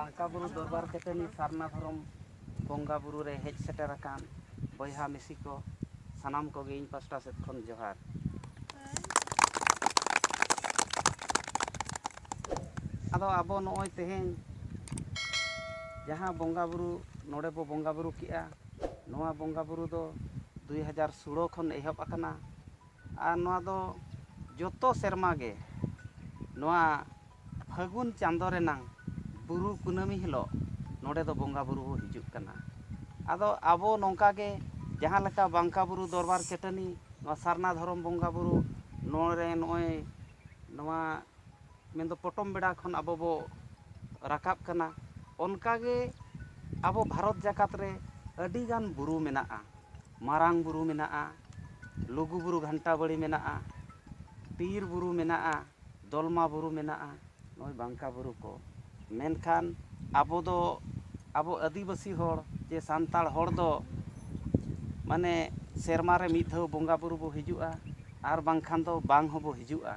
बांका बुरु दरबार चटनी सारना धरम बंगा बुरु रे हेज सेटर अकान बयहा मिसी को सानाम को गे इन पास्टा सेट खन जोहार। आदो आबो नोय तेहेन जहां बंगा बुरु नोडे बो बंगा बुरु किया नोआ बंगा बुरु दो 2016 खन एहब अकना आ नोआ दो जोतो सेरमा गे नोआ फागुन चांदो रेनांग बुरु कुनामी हिलो नोडे दो बंगा बुरु हिजुक कना। आदो आबो नोंका गे जहां लेका बांका बुरु दरबार चटनी नोआ सारना धरम बंगा बुरु नोरे नोय नोआ मेंदो पटम बेड़ा खन आबो बो राकाब कना उनका गे आबो भारत जाकात रे अडी गान बुरु मेनाआ। मारांग बुरु मेनाआ, लुगु बुरु घंटा बड़ी मेनाआ, पीर बुरु मेनाआ, दलमा बुरु मेनाआ, नोय बांका बुरु को मेनखान आबो दो आबो आदिवासी होड़ जे सांताल होड़ दो माने सेरमा रे मिद धाव बंगा बुरु बो हिजुआ आर बांखान दो बांग हो बो हिजुआ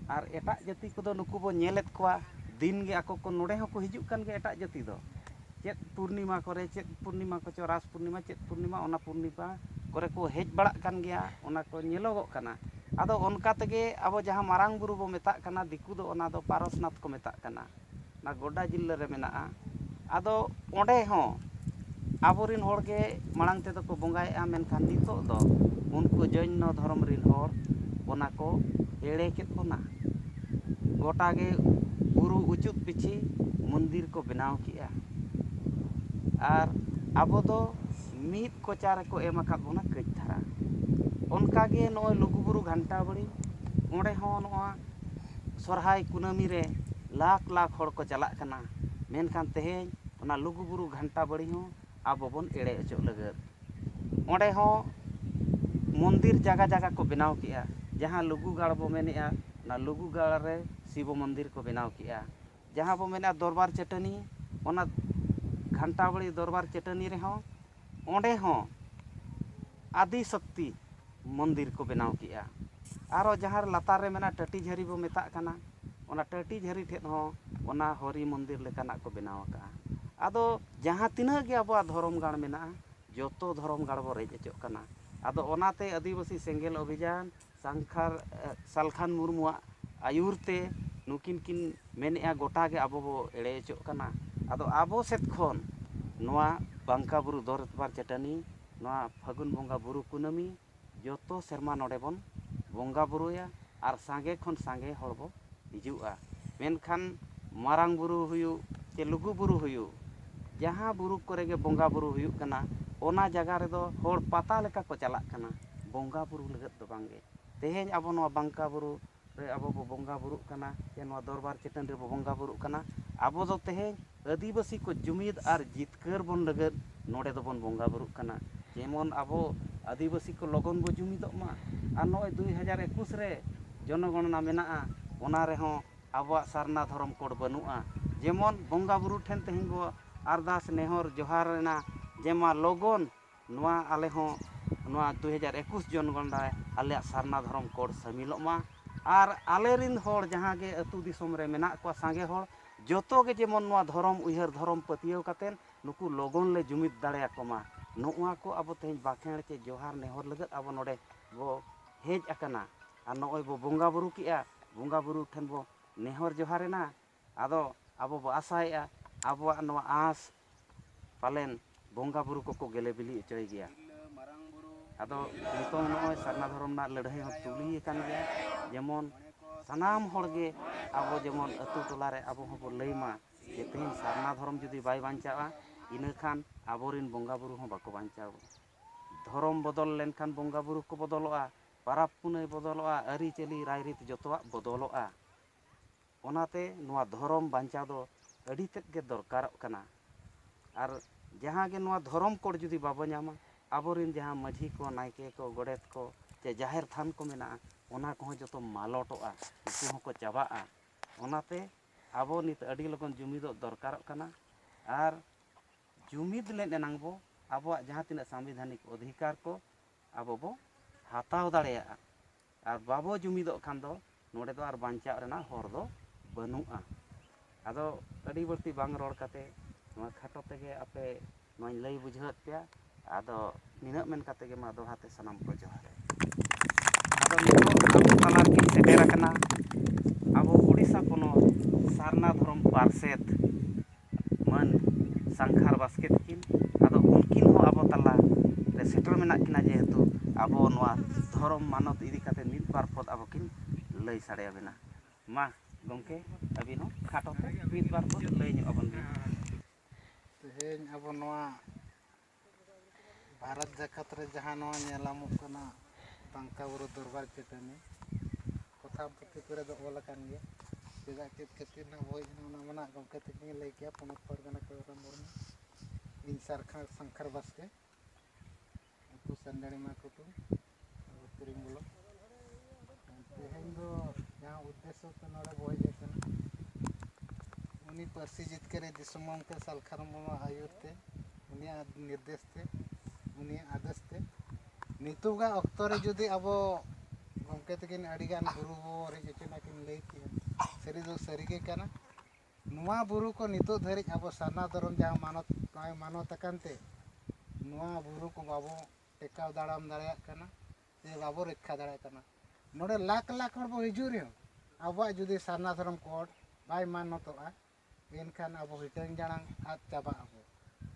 आर एटा जाति को दो नुकु बो नेलेत कोआ दिन गे आको को नोडे हो को हिजुक कान गे एटा जाति दो चेत पूर्णिमा करे चेत पूर्णिमा को चो रास पूर्णिमा चेत पूर्णिमा ओना पूर्णिमा करे को हेज बड़ा कान गया ओना को नेलोगो काना। आदो ओनका तेगे आबो जहां मारांग बुरु बो मेता काना दिकु दो ओना दो पारसनाथ को मेता काना ना गोड्डा जिल्ला रे मेनाआ। आदो ओंडे हो आबोरिन होड़ गे मांग ते को बंगाएआ मेनखान नितो दो उनको जैन धर्म रिन होड़ ओना को एड़े केत बोना गोटा गे बुरु उचुत पिछी मंदिर को बनाव किया आर आबो दो मीद कोचार को एम आकाद बोना कई धारा उनका गे नोय लुगु बुरु घंटा बड़ी ओंडे हो नोआ सोरहाय कुनामी रे लाख लाख होड़ को चलाक कना मेनखान तेहेन ओना लुगु बुरु घंटा बड़ी हो आबो बन एड़े अचो लगत ओंडे हो मंदिर जगह जगह को बनाव किया जहां लुगु गाड़ बो मेनेआ ना लुगु गाड़ रे शिव मंदिर को बनाव किया जहां बो मेना दरबार चटनी ओना घंटा बड़ी दरबार चटनी रे हो ओंडे हो आदि शक्ति मंदिर को बनाव किया आरो जहां लातार रे मेना टटी झरी बो मेता काना ओना टटी झरी ठेन हो ओना हरि मंदिर लेकाना को बनाव का। आदो जहां तिना गे आबो धर्म गाड़ मेना जोतो धर्म गाड़ बो रेज अचो काना। आदो ओनाते आदिवासी सेंगेल अभियान सालखान मुर्मुआ आयुरते नुकिन किन मेनेआ गोटा गे आबो बो एड़े अचो काना। आदो आबो सेत खन नोआ बांका बुरु दरबार चटनी नोआ फागुन बंगा बुरु कुनामी जोतो सेरमा नोडे बन बंगा बुरुया आर सांगे खन सांगे होड़ बो हिजुआ मेनखान मारांग बुरु हुयु चे लुगु बुरु हुयु जहां बुरु करे गे बंगा बुरु हुयु कना ओना जगह रे दो होड़ पाता लेका को चलाक कना बंगा बुरु लगत दो बांगे तेहेन आबो नोआ बांका बुरु रे आबो बो बंगा बुरु कना जे नोआ दरबार चटन रे बो बंगा बुरु कना आबो दो तेहेन आदिवासी को जुमिद आर जितकर बन लगत नोडे दो बन बंगा बुरु कना जेमन आबो आदिवासी को लगन बो जुमिदोग मा आर नोय 2021 रे जनगणना मेनाआ ओना रे हो आबो सारना धर्म कोड बनुआ जेमन बंगा बुरु ठेन तेहेन बो अरदास नेहर जोहार रेना जेमा लगन नोआ आले हो नोआ 2021 जनगणना आले सारना धर्म कोड शामिलोग मा आर आले रिन होड़ जहां गे अतु दिसोम रे मेना को सांगे होड़ जोतो गे जेमन नोआ धर्म उयहर धर्म पतियो कातेन नुकु लगन ले जुमिद दाड़े आकोमा नोआ को आबो तेहेन बाखेड़ चे जोहार नेहर लगत आबो नोडे बो हेज अकना आर नोय बो बंगा बुरु किया बंगा बुरु ठेन बो नेहर जोहारेना आदो आबो बो आशाएआ आबो नोआ आस पालेन बंगा बुरु को गेले बिली अचोय गया। आदो नितों नोय सारना धर्म ना लड़ाई हो तुली कान गया जेमन सानाम होड़ गे आबो जेमन अतु टोला रे आबो हो बो लैमा जे तेहेन सारना धर्म जुदी बाय बांचावा इना खान आबोरिन बंगा बुरु हो बाको बांचाव धर्म बदल लेनखान बंगा बुरु को बदलोआ पाराब पुनय बदलोआ आरी चली रायरीत जोतोआ बदलोआ ओनाते नोआ धर्म बांचाव दो अड़ी तेद गे दरकारोग कना। आर जहां गे नोआ धर्म कोड जुदी बाबो नामा आबोरिन जहां माझी को नायके को गोडेत को चे जाहेर थान को मेना ओना को जोतो मालोटोआ उकु हो को चाबाआ ओनाते आबो नित अड़ी लगन जुमिदो दरकारोग कना आर जुमिद लेन एनांगबो आबो जहां तिना संवैधानिक अधिकार को आबो बो हाताव दाड़ेया आर बाबो जुमिदो खान दो नोडे दो आर बांचाव रेना होर दो बनुआ। ᱟᱫᱚ ᱟᱹᱰᱤ ᱵᱟᱹᱲᱛᱤ ᱵᱟᱝ ᱨᱚᱲ ᱠᱟᱛᱮ ᱱᱚᱣᱟ ᱠᱷᱟᱴᱚ ᱛᱮᱜᱮ ᱟᱯᱮ ᱱᱚᱣᱟᱧ ᱞᱟᱹᱭ ᱵᱩᱡᱷᱟᱹᱣᱮᱫ ᱯᱮᱭᱟ ᱟᱫᱚ ᱱᱤᱱᱟᱹᱜ ᱢᱮᱱ ᱠᱟᱛᱮ ᱜᱮ ᱢᱟ ᱫᱚᱦᱲᱟᱛᱮ ᱥᱟᱱᱟᱢ ᱠᱚ ᱡᱚᱦᱟᱨ ᱟᱫᱚ ᱱᱤᱛᱚᱜ ᱟᱵᱚ ᱛᱟᱞᱟ ᱨᱮᱠᱤᱱ ᱥᱮᱴᱮᱨ ᱟᱠᱟᱱᱟ ᱟᱵᱚ ᱩᱲᱤᱥᱥᱟ ᱯᱚᱱᱚᱛ ᱥᱟᱨᱱᱟ ᱫᱷᱚᱨᱚᱢ ᱯᱟᱨᱥᱮᱫ ᱢᱟᱹᱱ ᱥᱟᱝᱠᱷᱟᱨ ᱵᱟᱥᱠᱮ ᱛᱟᱹᱠᱤᱱ ᱟᱫᱚ ᱩᱱᱠᱤᱱ ᱦᱚᱸ ᱟᱵᱚ ᱛᱟᱞᱟ ᱨᱮ ᱥᱮᱴᱮᱨ ᱢᱮᱱᱟᱜ ᱠᱤᱱᱟ ᱡᱮᱦᱮᱛᱩ ᱟᱵᱚ ᱱᱚᱣᱟ ᱫᱷᱚᱨᱚᱢ ᱢᱟᱱᱚᱛ ᱤᱫᱤ ᱠᱟᱛᱮ ᱢᱤᱫ ᱵᱟᱨ ᱯᱚᱫ ᱟᱵᱚ ᱠᱤᱱ ᱞᱟᱹᱭ ᱥᱟᱰᱮᱭᱟᱵᱤᱱᱟ ᱢᱟ ᱜᱚᱢᱠᱮ ᱟᱹᱵᱤᱱ ᱦᱚᱸ ᱠᱷᱟᱴᱚ ᱛᱮ ᱢᱤᱫ ᱵᱟᱨ ᱯᱚᱫ ᱞᱟᱹᱭ ᱧᱚᱜ ᱟᱵᱚᱱ ᱵᱤᱱ ᱛᱮᱦᱮᱧ ᱟᱵᱚ ᱱᱚᱣᱟ ᱵᱷᱟᱨᱚᱛ ᱡᱟᱠᱟᱛ ᱨᱮ ᱡᱟᱦᱟᱸ ᱱᱚᱣᱟ ᱧᱮᱞᱟᱢᱚᱜ ᱠᱟᱱᱟ ᱵᱟᱝᱠᱟ ᱵᱩᱨᱩ ᱫᱚᱨᱵᱟᱨ ᱪᱟᱹᱴᱟᱹᱱᱤ ᱠᱚᱛᱷᱟ ᱯᱩᱛᱷᱤ ᱠᱚᱨᱮ ᱫᱚ ᱚᱞ ᱟᱠᱟᱱ ᱜᱮᱭᱟ ᱪᱮᱫᱟᱜ ᱪᱮᱫ ᱠᱷᱟᱹᱛᱤᱨ ᱱᱟᱜ ᱦᱳᱭ ᱚᱱᱟ ᱢᱟᱱᱟᱜ ᱜᱚᱢᱠᱮ ᱛᱟᱹᱠᱤᱱ ᱞᱟᱹᱭ ᱠᱮᱭᱟ ᱯᱚᱱᱚᱛ ᱯᱟᱨᱜᱟᱱᱟ ᱠᱚᱭᱨᱟᱢ ᱢᱩᱨᱢᱩ ᱤᱧ ᱥᱟᱝᱠᱷᱟᱨ ᱵᱟᱥᱠᱮ ᱟᱹᱛᱩ ᱥᱟᱱᱡᱟᱲᱤᱢᱟ ᱠᱩᱴᱩᱢ ᱛᱤᱨᱤᱝ ᱵᱞᱚᱠ ᱛᱮᱦᱮᱧ ᱫᱚ ᱡᱟᱦᱟᱸ ᱩᱫᱽᱫᱮᱥᱥᱚ ᱛᱮ ᱱᱚᱰᱮ ᱵᱚ ᱦᱮᱡ ᱟᱠᱟᱱᱟ उन्नी पार्सी जितकर दिसम के सालखार आयुर ते उनिया निर्देश ते उनिया आदेश ते नितुगा अक्तो रे जुदी अब गमके तकिन अड़ीगान बुरु बो रेचना किन लई की सरी दो सरी के काना नुआ बुरु को नितो धरिज अब सारना धर्म जहाँ मानत अकानते नुआ बुरु को बाबो टेकाव दाड़ाम दाड़ाया काना जे बाबो रक्षा दाड़ाया काना नोडे लाख लाख हर बो हिजू रे अब जुदी सारना धर्म कोड बाय मानतोआ एनखान अब हिटंग जानांग आद चाबा अब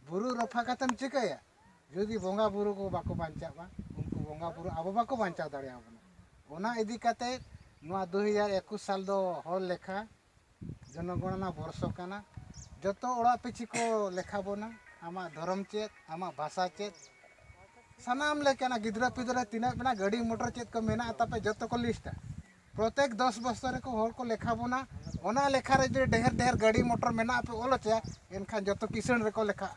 बुरु रफा कतम चिकाया जुदी बोंगा बुरु को बाको बांचावा उनको बोंगा बुरु अब बाको बांचा दाड़िया ओना इदी कते नुआ 2021 साल दो हर लेखा जनगणना वर्ष काना जतो ओड़ा पिछि को लेखा बोना आमा धर्म चेत आमा भाषा चेत सनाम लेकाना गिद्रा पिद्रा तिना बिना गाड़ी मोटर चेत को मेना तापे जतो को लिस्टा प्रत्येक 10 बस्तर को हर को लेखा बोना ओना लेखा रे जे ढेर ढेर गाड़ी मोटर मेना पे ओलचा एनखान जतो किसान रे को लेखा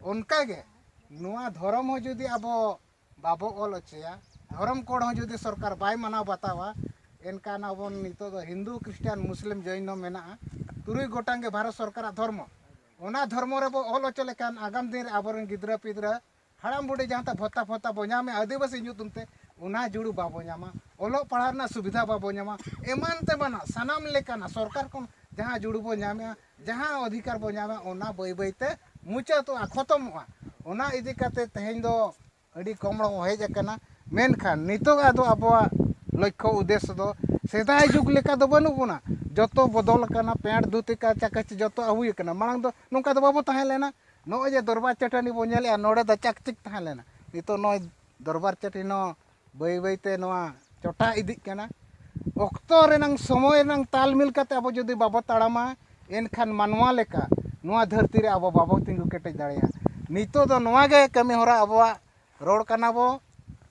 उनका गे नुआ धर्म हो जुदी अब बाबो ओलचा धर्म कोड हो जुदी सरकार बाय माना बतावा एनखान अब नितो दो हिंदू क्रिश्चियन मुस्लिम जैन मेना तुरुई गोटांग के भारत सरकार धर्म ओना धर्म रे बो ओलच लेकान आगाम दिन आबरन गिद्रा पिद्रा हाड़ाम बुढ़ी जहाँ भत्ता फत्ता बोझामे आदिवासी नुतुमते उना जुड़ू बाबो नामा ओलो पढ़ाना सुविधा बाबो नामा एमान ते बना सनाम लेकाना सरकार को जहाँ जुड़ू बो नामे जहाँ अधिकार बो नामे ओना बई बईते मुचा तो खत्म ओना इदी काते तेहेन दो अड़ी कमड़ो हेज अकना मेनखान नितोगा दो अबवा लक्ष्य उद्देश्य दो सेदाय जुग लेका दो बनु बोना जतो बदल कना पेंट धुती का चाकच जतो हुई कना मांग दो नुका दो बाबो तहे लेना नो जे दरबार चटनी बो नेले नोडे द चाकचिक तहे लेना नितो नो दरबार चटनी बई बईते नोआ चोटा इदी कना अक्तो रेनांग समय रेनांग तालमिल काते अब जदी बाबो ताड़ामा एनखान मानवा लेका नोआ धरती रे अब बाबो तिंगु केटे दाड़िया नितो दो नोआ गे कमी होरा अबवा रोड कना बो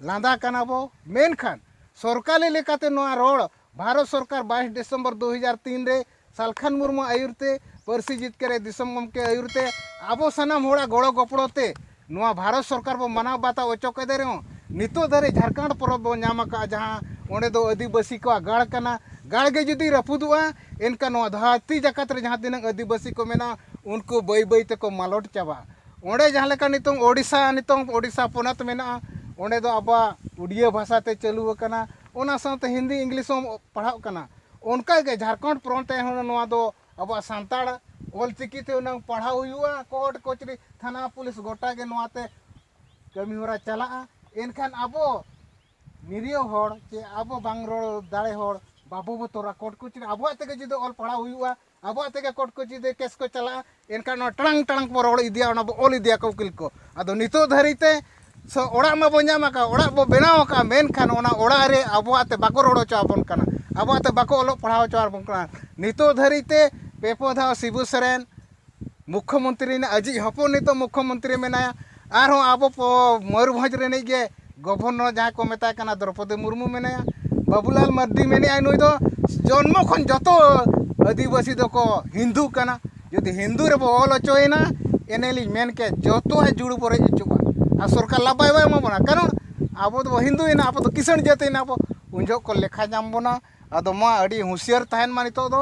लांदा कना बो मेनखान सरकारी लेकाते नोआ रोड भारत सरकार 22 दिसंबर 2003 रे सालखान मुर्मू आयुरते पार्सी जितकर दिसम गमके आयुरते आबो सनाम होड़ा गड़ो गपड़ोते नुआ भारत सरकार बो माना बाता ओचोक दे रे नितो धरे झारखंड परब बो नाम का जहाँ ओंडे दो आदिवासी को गाड़ कना गाड़ गे जुदी रपुदुआ एनका नुआ धरती जगत रे जहाँ तिना आदिवासी को मेना उनको बई बई ते को मालोट चाबा ओंडे जहाँ लेका नितों ओडिशा पोनत मेना ओंडे दो अब उड़िया भाषा ते चालू कना ओना साथे हिंदी इंग्लिश पढ़ाव कना उनका गे झारखंड प्रांत नुआ दो अब सानताड़ ऑलचिकी ते उना पढ़ाव हुआ कोर्ट कचरी थाना पुलिस गोटा गे नुआते कमी होरा चला एनखान अबो निरियो होड़ che abo bang ro dare hor babu bo tora court कचरी अबो ते गे जुदो ऑल पढ़ाव हुआ अबो ते गे कोर्ट कचरी दे केस को चला एनखान टड़ांग टड़ांग पर ओड़ इदिया ओना ऑल इदिया को उकिल को अदो नितो धरिते सो ओड़ा मा बो नामा का ओड़ा बो बेनाव का मेनखान ओना ओड़ा रे अबो ते बाको रोड़ो चाबन कना अब ते बाको ओलो पढ़ाव चार बंकना नितो धरिते पेपोधा शिबू सरेन मुख्यमंत्री ने अजी हपन नितो मुख्यमंत्री मेनाया आरो आबो मयूरभंज रे गे गवर्नर जहाँ को मेता कना द्रौपदी मुर्मू मेनाया बाबूलाल मर्दी मेने नुई दो जन्म खन जतो आदिवासी दो को हिंदू कना यदि हिंदू रे बो ओल चोयना एनेली मेन के जतो है जुड़ू परे चुका आ सरकार लाबाय बाय मबना कारण आबो दो हिंदू इना आबो तो किसान जाते ना आबो उंजो को लेखा जाम बना अदो मा अड़ी होशियार तहन मा नितो दो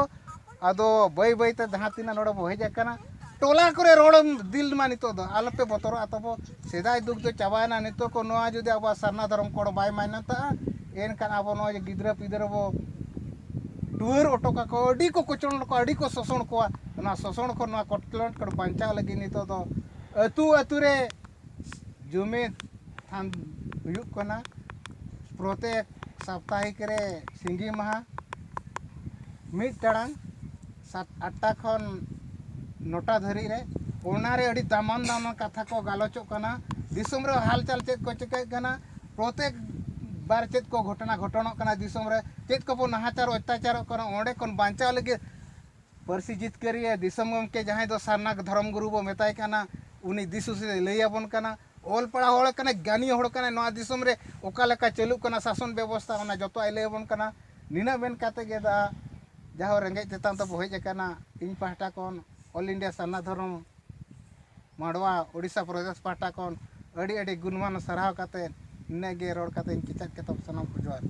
अदो बई बई ते जहाँ तिना नोडे बो हेज कना टोला करे रोड दिल मा नितो दो आलपे बतरो अतबो सेदाय दुख दो चाबाना नितो को नोआ जुदी अब सरना धर्म कोड बाय मानता एनखान अब नो गिद्रा पिद्रा बो टूर ओटोका को अड़ी को कोचण को अड़ी को शोषण को ना शोषण को ना कोटलट को बांचा लगी नितो तो अतु अतु रे जुमिद थान हुयुक कना प्रत्येक साप्ताहिक रे सिंगी महा मिड टांग 7-8 खन 9टा धरी रे ओनारे अड़ी दामन दामन कथा को गालोचो कना दिसुम रे हालचाल चेक को चिकाय कना प्रत्येक बार चेक को घटना घटनो कना दिसुम रे चेक को नाहाचार अत्याचार कना ओंडे कोन बांचा लगे परसी जित करिए दिसम गमके जहां दो सारनाक धर्म गुरु बो मेताय कना उनी दिसु से लैयाबन कना ओल पड़ा होड़ कना ज्ञानी होड़ कना नवा दिसम रे ओका लेका चलु कना शासन व्यवस्था ओना जतो आइ लैयाबन कना निना बेन काते गे दा जहां रेंगे चेतान तो होय कना इन पाहटा कोन ऑल इंडिया सारना धर्म माडवा ओडिशा प्रदेश पाहटा कोन अड़ी अड़ी गुणमान सराव काते इन्ने गे रोड काते किचक के तब सनम जोहार।